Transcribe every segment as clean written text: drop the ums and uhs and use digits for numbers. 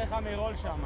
דרך המרול שם.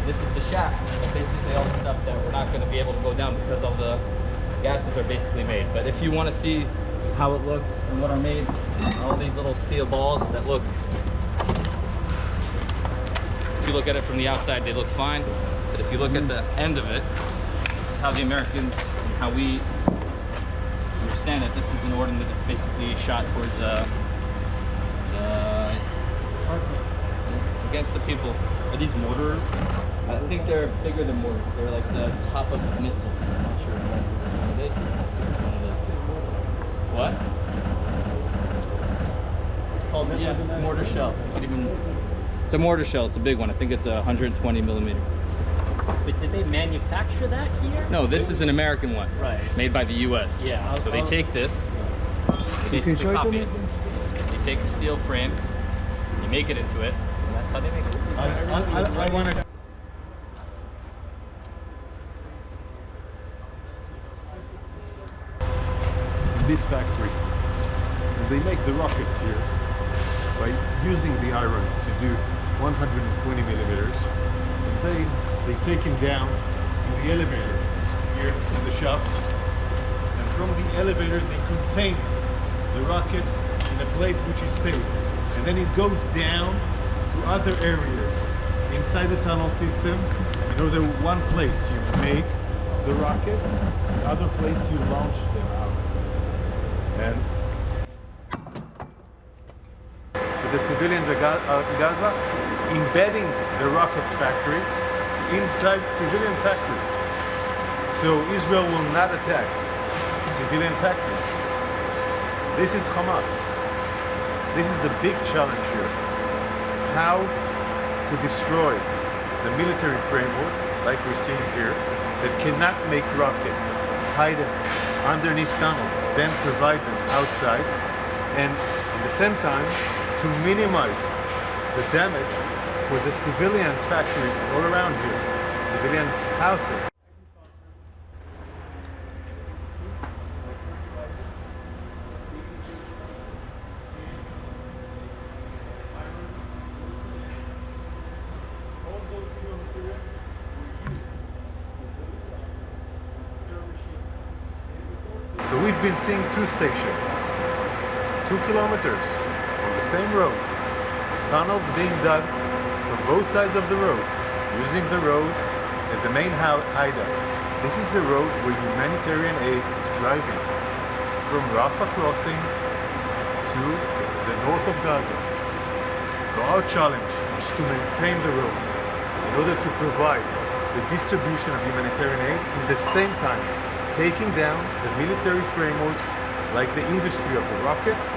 This is the shaft, and basically all the stuff that we're not going to be able to go down because all the gases are basically made. But if you want to see how it looks and what are made, all these little steel balls that look, if you look at it from the outside, they look fine. But if you look at the end of it, this is how the Americans and how we understand it. This is an ordnance that's basically shot towards against the people. Are these mortar? I think they're bigger than mortars. They're like the top of a missile. I'm not sure what it is. Let's see which one it is. What? It's called, mortar shell. You could even, it's a mortar shell. It's a big one. I think it's a 120 millimeter. But did they manufacture that here? No, this is an American one. Right. Made by the U.S. Yeah. So they take this, they basically copy it. They take a steel frame, they make it into it, and that's how they make it. I want to... This factory, they make the rockets here by using the iron to do 120 millimeters. And they take him down in the elevator here in the shaft, and from the elevator they contain the rockets in a place which is safe, and then it goes down to other areas inside the tunnel system. In order, one place you make the rockets, the other place you launch them out. And for the civilians of Gaza, embedding the rockets factory inside civilian factories, so Israel will not attack civilian factories. This is Hamas. This is the big challenge here. How to destroy the military framework, like we're seeing here, that cannot make rockets, hide them underneath tunnels, then provide them outside, and at the same time to minimize the damage for the civilians' factories all around here, civilians' houses. So we've been seeing two stations, 2 kilometers on the same road, tunnels being dug from both sides of the roads, using the road as a main hideout. This is the road where humanitarian aid is driving from Rafah crossing to the north of Gaza. So our challenge is to maintain the road in order to provide the distribution of humanitarian aid, at the same time taking down the military frameworks like the industry of the rockets.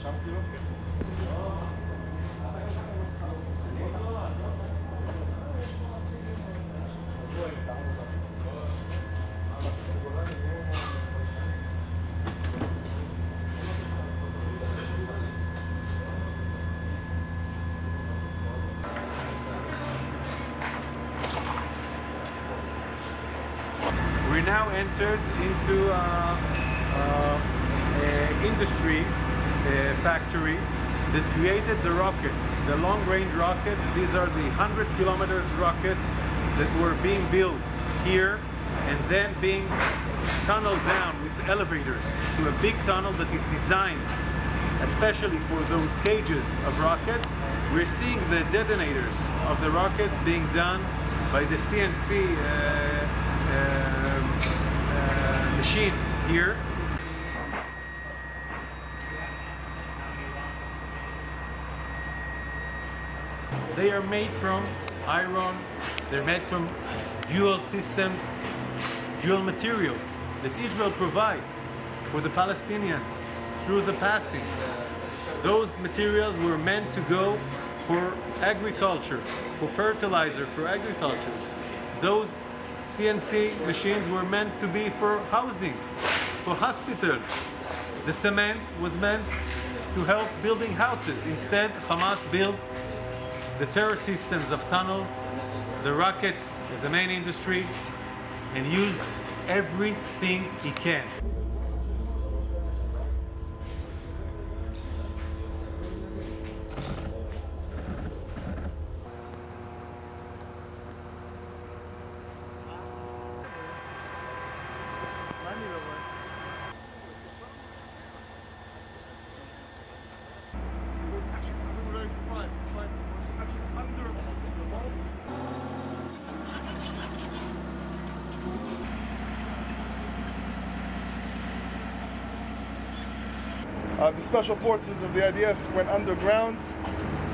We now entered into an industry factory that created the rockets, the long-range rockets. These are the 100 kilometers rockets that were being built here and then being tunneled down with elevators to a big tunnel that is designed especially for those cages of rockets. We're seeing the detonators of the rockets being done by the CNC machines here. They are made from iron, they're made from dual systems, dual materials that Israel provide for the Palestinians through the passing. Those materials were meant to go for agriculture, for fertilizer, for agriculture. Those CNC machines were meant to be for housing, for hospitals. The cement was meant to help building houses. Instead, Hamas built the terror systems of tunnels, the rockets as a main industry, and used everything he can. The special forces of the IDF went underground,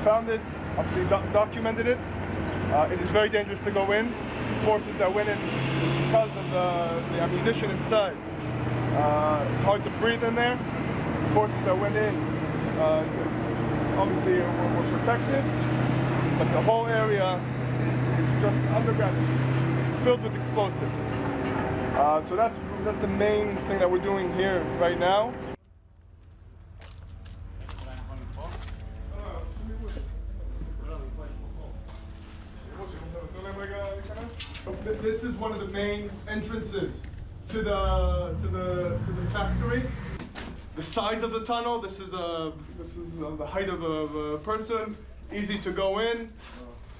found this, obviously documented it. It is very dangerous to go in. Forces that went in because of the ammunition inside. It's hard to breathe in there. Forces that went in obviously were protected, but the whole area is just underground, filled with explosives. So that's the main thing that we're doing here right now. This is one of the main entrances to the factory. The size of the tunnel. This is the height of a person. Easy to go in,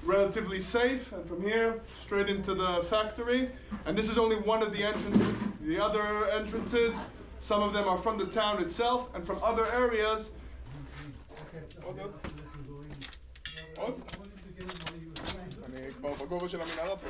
relatively safe, and from here straight into the factory. And this is only one of the entrances. The other entrances, some of them are from the town itself and from other areas. אני כבר בגובה של המנהרה פה.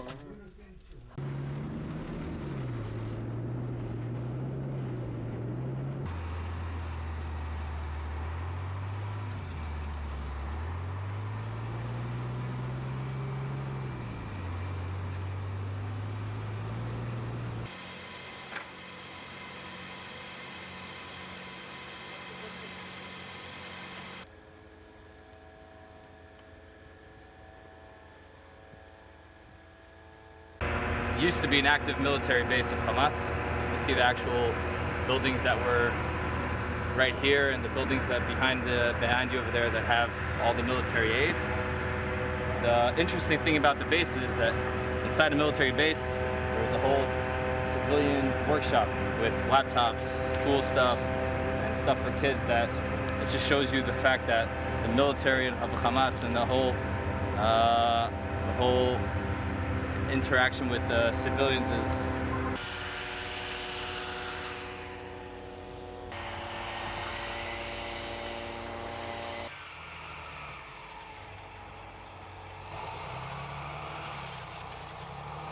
Used to be an active military base of Hamas. You can see the actual buildings that were right here and the buildings that behind you over there that have all the military aid. The interesting thing about the base is that inside a military base there's a whole civilian workshop with laptops, school stuff, and stuff for kids. That it just shows you the fact that the military of Hamas and the whole interaction with the civilians is